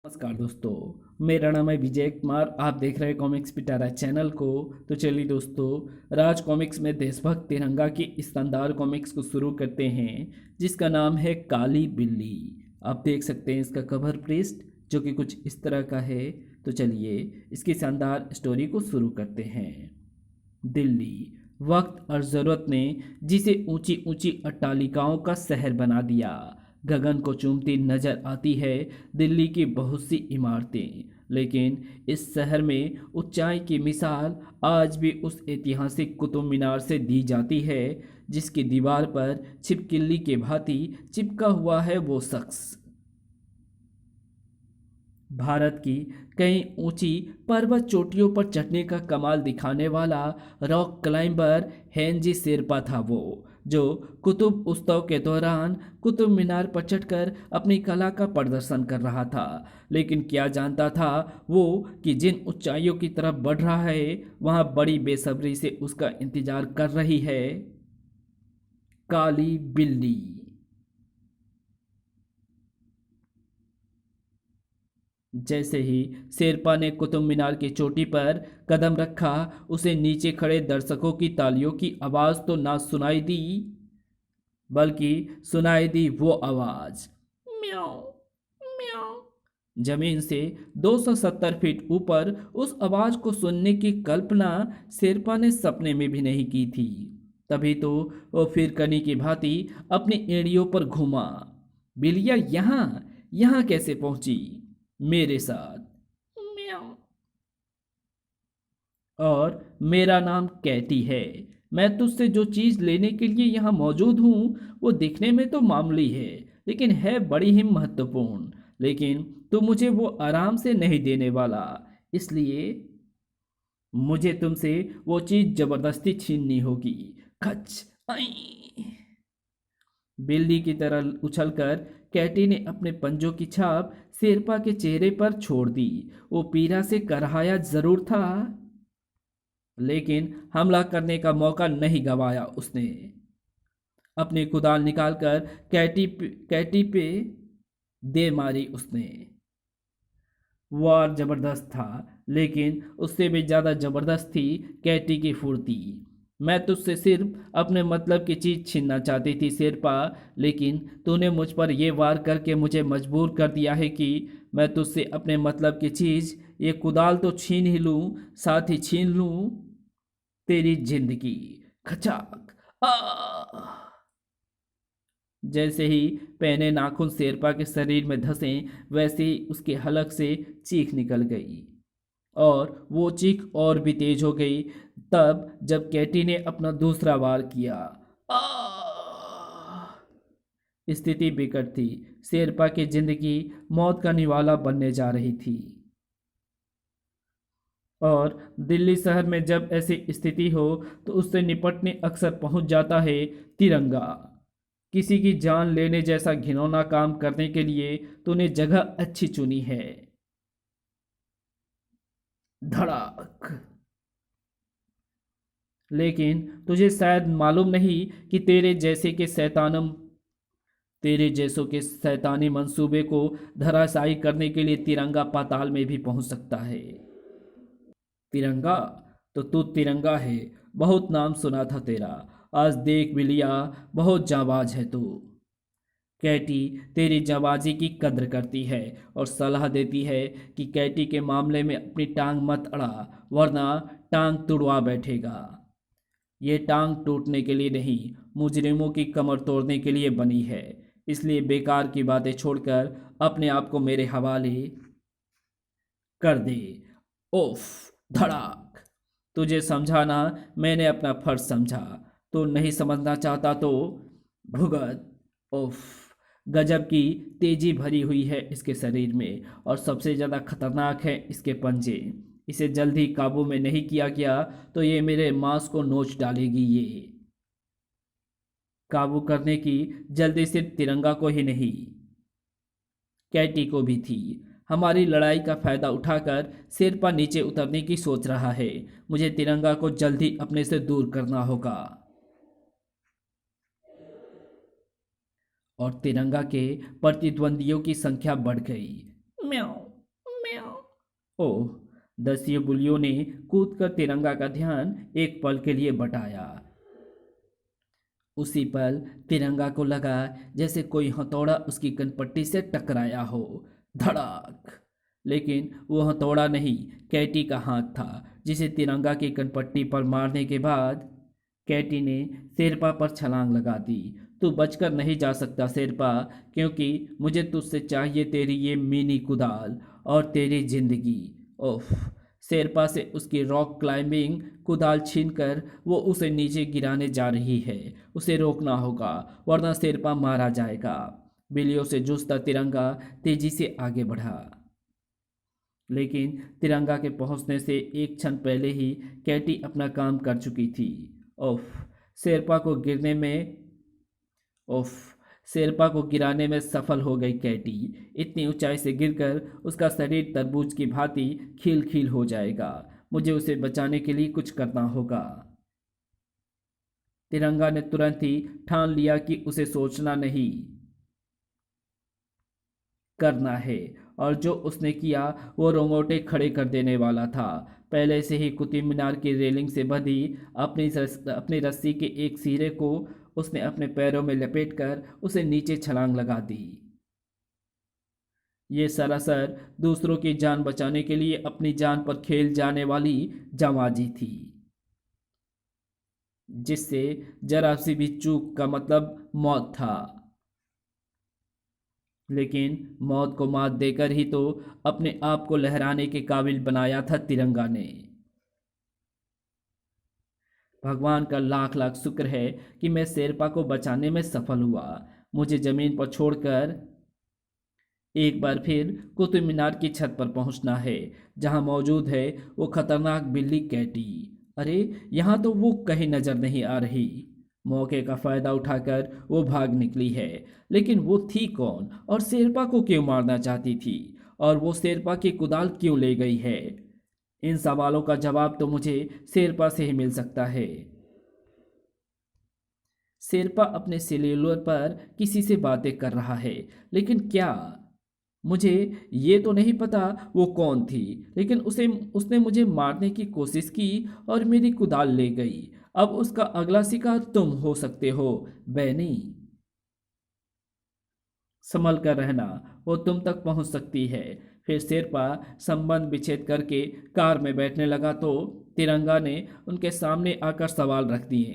नमस्कार दोस्तों, मेरा नाम है विजय कुमार। आप देख रहे हैं कॉमिक्स पिटारा चैनल को। तो चलिए दोस्तों, राज कॉमिक्स में देशभक्त तिरंगा की इस शानदार कॉमिक्स को शुरू करते हैं, जिसका नाम है काली बिल्ली। आप देख सकते हैं इसका कवर पृष्ठ, जो कि कुछ इस तरह का है। तो चलिए इसकी शानदार स्टोरी को शुरू करते हैं। दिल्ली, वक्त और ज़रूरत ने जिसे ऊंची ऊंची अट्टालिकाओं का शहर बना दिया। गगन को चूमती नजर आती है दिल्ली की बहुत सी इमारतें, लेकिन इस शहर में ऊंचाई की मिसाल आज भी उस ऐतिहासिक कुतुब मीनार से दी जाती है, जिसकी दीवार पर छिपकली के भांति चिपका हुआ है वो शख्स। भारत की कई ऊंची पर्वत चोटियों पर चढ़ने का कमाल दिखाने वाला रॉक क्लाइंबर हेनजी शेरपा था वो, जो कुतुब उत्सव के दौरान कुतुब मीनार पर चढ़कर अपनी कला का प्रदर्शन कर रहा था। लेकिन क्या जानता था वो कि जिन ऊंचाइयों की तरफ बढ़ रहा है, वहां बड़ी बेसब्री से उसका इंतजार कर रही है काली बिल्ली। जैसे ही शेरपा ने कुतुब मीनार की चोटी पर कदम रखा, उसे नीचे खड़े दर्शकों की तालियों की आवाज तो ना सुनाई दी, बल्कि सुनाई दी वो आवाज, म्याऊं म्याऊं। जमीन से 270 फीट ऊपर उस आवाज को सुनने की कल्पना शेरपा ने सपने में भी नहीं की थी। तभी तो वो फिर कनी की भांति अपनी एड़ियों पर घूमा। बिल्लिया यहाँ यहाँ कैसे पहुंची मेरे साथ? म्याऊं। और मेरा नाम कैटी है। मैं तुझसे जो चीज़ लेने के लिए यहाँ मौजूद हूँ, वो दिखने में तो मामूली है, लेकिन है बड़ी ही महत्वपूर्ण। लेकिन तू मुझे वो आराम से नहीं देने वाला, इसलिए मुझे तुमसे वो चीज़ जबरदस्ती छीननी होगी। खच आई। बिल्ली की तरह उछलकर कैटी ने अपने पंजों की छाप शेरपा के चेहरे पर छोड़ दी। वो पीड़ा से करहाया जरूर था, लेकिन हमला करने का मौका नहीं गंवाया उसने। अपनी कुदाल निकालकर कैटी पे दे मारी उसने। वार जबरदस्त था, लेकिन उससे भी ज्यादा जबरदस्त थी कैटी की फुर्ती। मैं तुझसे सिर्फ अपने मतलब की चीज छीनना चाहती थी शेरपा, लेकिन तूने मुझ पर यह वार करके मुझे मजबूर कर दिया है कि मैं तुझसे अपने मतलब की चीज, ये कुदाल तो छीन ही लूं, साथ ही छीन लूं तेरी जिंदगी। खचाक। आ जैसे ही पहने नाखून शेरपा के शरीर में धंसे, वैसे ही उसके हलक से चीख निकल गई। और वो चीख और भी तेज हो गई तब जब कैटी ने अपना दूसरा वार किया। आ स्थिति बिकट थी। शेरपा की जिंदगी मौत का निवाला बनने जा रही थी। और दिल्ली शहर में जब ऐसी स्थिति हो, तो उससे निपटने अक्सर पहुंच जाता है तिरंगा। किसी की जान लेने जैसा घिनौना काम करने के लिए तूने जगह अच्छी चुनी है। धड़ाक। लेकिन तुझे शायद मालूम नहीं कि तेरे जैसों के शैतानी मंसूबे को धराशायी करने के लिए तिरंगा पाताल में भी पहुंच सकता है। तिरंगा? तो तू तिरंगा है। बहुत नाम सुना था तेरा। आज देख भी लिया, बहुत जाबाज है तू। कैटी तेरी जाबाजी की कद्र करती है और सलाह देती है कि कैटी के मामले में अपनी टांग मत अड़ा, वरना टांग तुड़वा बैठेगा। ये टांग टूटने के लिए नहीं, मुजरिमों की कमर तोड़ने के लिए बनी है। इसलिए बेकार की बातें छोड़कर अपने आप को मेरे हवाले कर दे। ओफ। धड़ाक। तुझे समझाना मैंने अपना फर्ज समझा। तो नहीं समझना चाहता तो भुगत। उफ। गजब की तेजी भरी हुई है इसके शरीर में, और सबसे ज्यादा खतरनाक है इसके पंजे। इसे जल्दी काबू में नहीं किया गया तो ये मेरे मांस को नोच डालेगी। ये काबू करने की जल्दी सिर्फ तिरंगा को ही नहीं, कैटी को भी थी। हमारी लड़ाई का फायदा उठाकर शेरपा नीचे उतरने की सोच रहा है। मुझे तिरंगा को जल्दी अपने से दूर करना होगा। और तिरंगा के प्रतिद्वंदियों की संख्या बढ़ गई। म्याऊं। म्याऊं। ओह, दसियों बुलियों ने कूदकर तिरंगा का ध्यान एक पल के लिए बटाया। उसी पल तिरंगा को लगा जैसे कोई हथौड़ा उसकी कनपट्टी से टकराया हो। धड़ाक। लेकिन वो हथौड़ा नहीं, कैटी का हाथ था जिसे तिरंगा की कनपट्टी पर मारने के बाद कैटी ने शेरपा पर छलांग लगा दी। तू बचकर नहीं जा सकता शेरपा, क्योंकि मुझे तुझसे चाहिए तेरी ये मिनी कुदाल और तेरी जिंदगी। ओफ। शेरपा से उसकी रॉक क्लाइंबिंग कुदाल छीनकर वो उसे नीचे गिराने जा रही है। उसे रोकना होगा, वरना शेरपा मारा जाएगा। बिल्लियों से जूझता तिरंगा तेजी से आगे बढ़ा, लेकिन तिरंगा के पहुंचने से एक क्षण पहले ही कैटी अपना काम कर चुकी थी। ओफ। शेरपा को गिरने में ओफ शेरपा को गिराने में सफल हो गई कैटी। इतनी ऊंचाई से गिरकर उसका शरीर तरबूज की भांति खिल खिल हो जाएगा। मुझे उसे बचाने के लिए कुछ करना होगा। तिरंगा ने तुरंत ही ठान लिया कि उसे सोचना नहीं, करना है। और जो उसने किया वो रोंगटे खड़े कर देने वाला था। पहले से ही कुतुब मीनार की रेलिंग से बंधी अपनी रस्सी के एक सिरे को उसने अपने पैरों में लपेटकर उसे नीचे छलांग लगा दी। ये सरासर दूसरों की जान बचाने के लिए अपनी जान पर खेल जाने वाली जांबाजी थी, जिससे जरा सी भी चूक का मतलब मौत था। लेकिन मौत को मात देकर ही तो अपने आप को लहराने के काबिल बनाया था तिरंगा ने। भगवान का लाख लाख शुक्र है कि मैं शेरपा को बचाने में सफल हुआ। मुझे जमीन पर छोड़कर एक बार फिर कुतुब मीनार की छत पर पहुंचना है, जहां मौजूद है वो खतरनाक बिल्ली कैटी। अरे, यहाँ तो वो कहीं नजर नहीं आ रही। मौके का फायदा उठाकर वो भाग निकली है, लेकिन वो थी कौन और शेरपा को क्यों मारना चाहती थी, और वो शेरपा की कुदाल क्यों ले गई है? इन सवालों का जवाब तो मुझे शेरपा से ही मिल सकता है। शेरपा अपने सेल्यूलर पर किसी से बातें कर रहा है, लेकिन क्या? मुझे ये तो नहीं पता वो कौन थी, लेकिन उसने मुझे मारने की कोशिश की और मेरी कुदाल ले गई। अब उसका अगला शिकार तुम हो सकते हो बैनी। संभल कर रहना, वो तुम तक पहुंच सकती है। फिर शेरपा संबंध विच्छेद करके कार में बैठने लगा तो तिरंगा ने उनके सामने आकर सवाल रख दिए।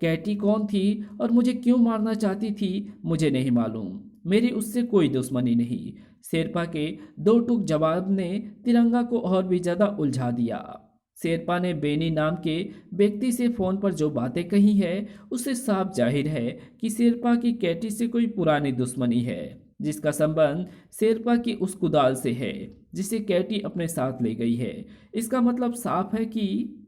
कैटी कौन थी और मुझे क्यों मारना चाहती थी, मुझे नहीं मालूम। मेरी उससे कोई दुश्मनी नहीं। शेरपा के दो टूक जवाब ने तिरंगा को और भी ज्यादा उलझा दिया। शेरपा ने बेनी नाम के व्यक्ति से फोन पर जो बातें कही है, उससे साफ जाहिर है कि शेरपा की कैटी से कोई पुरानी दुश्मनी है, जिसका संबंध शेरपा की उस कुदाल से है जिसे कैटी अपने साथ ले गई है। इसका मतलब साफ है कि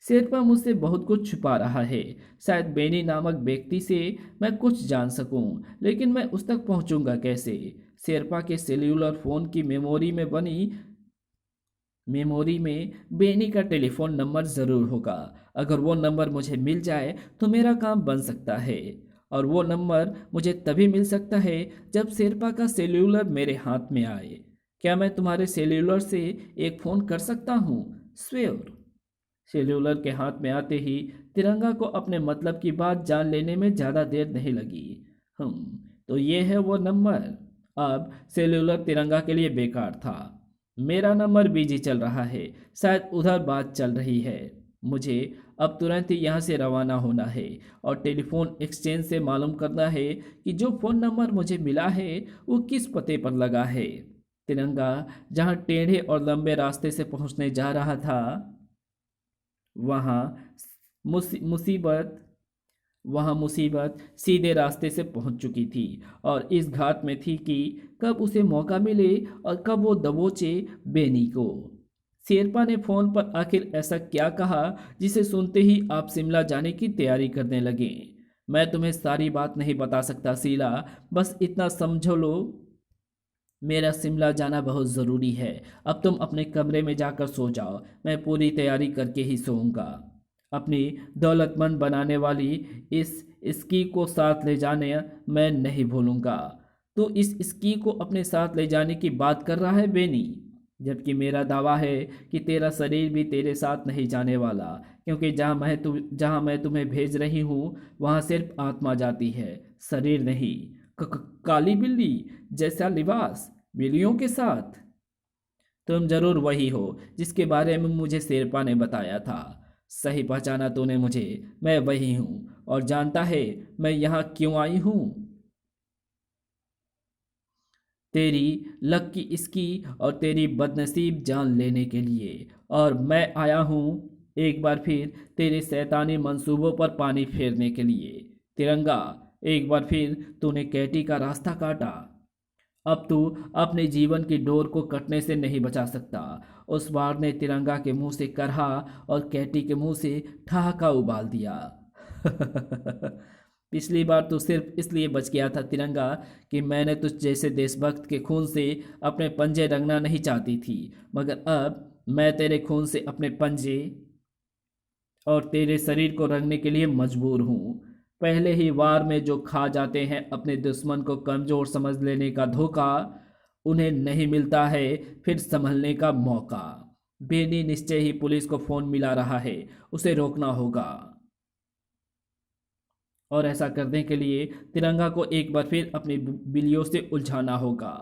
शेरपा मुझसे बहुत कुछ छुपा रहा है। शायद बेनी नामक व्यक्ति से मैं कुछ जान सकूं, लेकिन मैं उस तक पहुंचूंगा कैसे? शेरपा के सेल्यूलर फोन की मेमोरी में बेनी का टेलीफोन नंबर ज़रूर होगा। अगर वो नंबर मुझे मिल जाए तो मेरा काम बन सकता है, और वो नंबर मुझे तभी मिल सकता है जब शेरपा का सेल्यूलर मेरे हाथ में आए। क्या मैं तुम्हारे सेल्यूलर से एक फ़ोन कर सकता हूँ? श्योर। सेल्यूलर के हाथ में आते ही तिरंगा को अपने मतलब की बात जान लेने में ज़्यादा देर नहीं लगी। तो ये है वो नंबर। अब सेल्यूलर तिरंगा के लिए बेकार था। मेरा नंबर बिजी चल रहा है, शायद उधर बात चल रही है। मुझे अब तुरंत ही यहाँ से रवाना होना है और टेलीफोन एक्सचेंज से मालूम करना है कि जो फ़ोन नंबर मुझे मिला है वो किस पते पर लगा है। तिरंगा जहाँ टेढ़े और लंबे रास्ते से पहुँचने जा रहा था, वहाँ मुसीबत वहाँ मुसीबत सीधे रास्ते से पहुंच चुकी थी और इस घात में थी कि कब उसे मौका मिले और कब वो दबोचे बेनी को। शेरपा ने फोन पर आखिर ऐसा क्या कहा जिसे सुनते ही आप शिमला जाने की तैयारी करने लगे? मैं तुम्हें सारी बात नहीं बता सकता शीला, बस इतना समझो लो, मेरा शिमला जाना बहुत ज़रूरी है। अब तुम अपने कमरे में जाकर सो जाओ, मैं पूरी तैयारी करके ही सोऊंगा। अपनी दौलतमंद बनाने वाली इस स्की को साथ ले जाने मैं नहीं भूलूंगा। तो इस स्की को अपने साथ ले जाने की बात कर रहा है बेनी? जबकि मेरा दावा है कि तेरा शरीर भी तेरे साथ नहीं जाने वाला, क्योंकि जहाँ मैं तुम्हें भेज रही हूँ वहाँ सिर्फ आत्मा जाती है, शरीर नहीं। काली बिल्ली जैसा लिबास, बिल्लियों के साथ। तुम जरूर वही हो जिसके बारे में मुझे शेरपा ने बताया था। सही पहचाना तूने मुझे, मैं वही हूँ। और जानता है मैं यहाँ क्यों आई हूँ? तेरी लक की इसकी और तेरी बदनसीब जान लेने के लिए। और मैं आया हूँ एक बार फिर तेरे शैतानी मंसूबों पर पानी फेरने के लिए। तिरंगा, एक बार फिर तूने कैटी का रास्ता काटा। अब तू अपने जीवन की डोर को कटने से नहीं बचा सकता। उस बार ने तिरंगा के मुंह से करहा और कैटी के मुंह से ठहाका उबाल दिया। पिछली बार तो सिर्फ इसलिए बच गया था तिरंगा कि मैंने तुझ जैसे देशभक्त के खून से अपने पंजे रंगना नहीं चाहती थी, मगर अब मैं तेरे खून से अपने पंजे और तेरे शरीर को रंगने के लिए मजबूर हूँ। पहले ही वार में जो खा जाते हैं अपने दुश्मन को कमजोर समझ लेने का धोखा, उन्हें नहीं मिलता है फिर संभलने का मौका। बेनी निश्चय ही पुलिस को फोन मिला रहा है, उसे रोकना होगा। और ऐसा करने के लिए तिरंगा को एक बार फिर अपनी बिल्लियों से उलझाना होगा।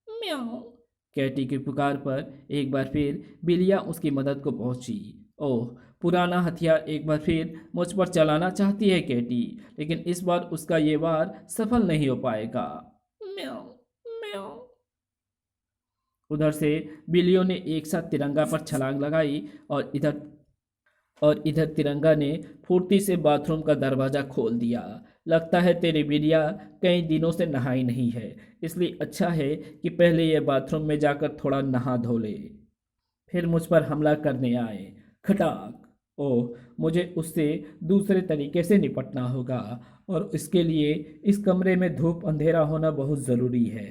म्याऊं। कैटी की पुकार पर एक बार फिर बिल्लियां उसकी मदद को पहुंची। ओह, पुराना हथियार एक बार फिर मुझ पर चलाना चाहती है कैटी, लेकिन इस बार उसका ये वार सफल नहीं हो पाएगा। म्याऊं, म्याऊं। उधर से बिल्लियों ने एक साथ तिरंगा पर छलांग लगाई और इधर तिरंगा ने फुर्ती से बाथरूम का दरवाज़ा खोल दिया। लगता है तेरी बिटिया कई दिनों से नहाई नहीं है, इसलिए अच्छा है कि पहले ये बाथरूम में जाकर थोड़ा नहा धो ले, फिर मुझ पर हमला करने आए। खटाक। ओह, मुझे उससे दूसरे तरीके से निपटना होगा और इसके लिए इस कमरे में धूप अंधेरा होना बहुत ज़रूरी है।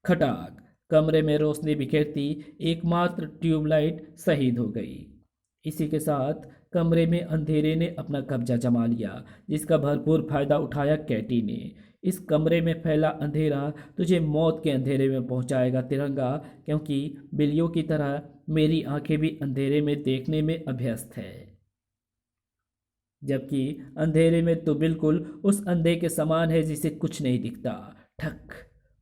खटाक। कमरे में रोशनी बिखेरती एकमात्र ट्यूबलाइट शहीद हो गई। इसी के साथ कमरे में अंधेरे ने अपना कब्जा जमा लिया, जिसका भरपूर फायदा उठाया कैटी ने। इस कमरे में फैला अंधेरा तुझे मौत के अंधेरे में पहुंचाएगा तिरंगा, क्योंकि बिल्लियों की तरह मेरी आंखें भी अंधेरे में देखने में अभ्यस्त है। जबकि अंधेरे में तो बिल्कुल उस अंधे के समान है जिसे कुछ नहीं दिखता। ठक।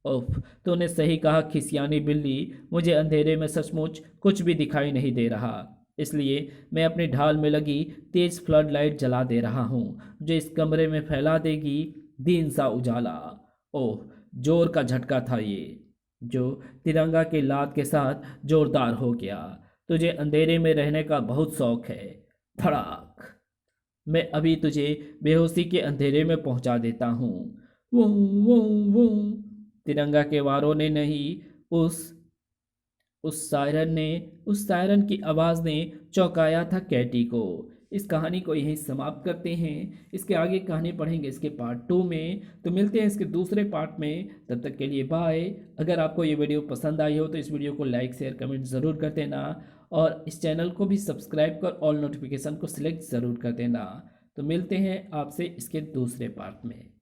ओफ, तूने सही कहा खिसियानी बिल्ली, मुझे अंधेरे में सचमुच कुछ भी दिखाई नहीं दे रहा, इसलिए मैं अपनी ढाल में लगी तेज फ्लड लाइट जला दे रहा हूँ, जो इस कमरे में फैला देगी दिन सा उजाला। ओह, जोर का झटका था ये, जो तिरंगा के लात के साथ जोरदार हो गया। तुझे अंधेरे में रहने का बहुत शौक है। धड़ाक। मैं अभी तुझे बेहोशी के अंधेरे में पहुंचा देता हूँ। वो वो तिरंगा के वारों ने नहीं, उस सायरन की आवाज़ ने चौंकाया था कैटी को। इस कहानी को यहीं समाप्त करते हैं। इसके आगे कहानी पढ़ेंगे इसके पार्ट 2 में, तो मिलते हैं इसके दूसरे पार्ट में। तब तक के लिए बाय। अगर आपको ये वीडियो पसंद आई हो तो इस वीडियो को लाइक शेयर कमेंट ज़रूर कर देना, और इस चैनल को भी सब्सक्राइब कर ऑल नोटिफिकेशन को सिलेक्ट ज़रूर कर देना। तो मिलते हैं आपसे इसके दूसरे पार्ट में।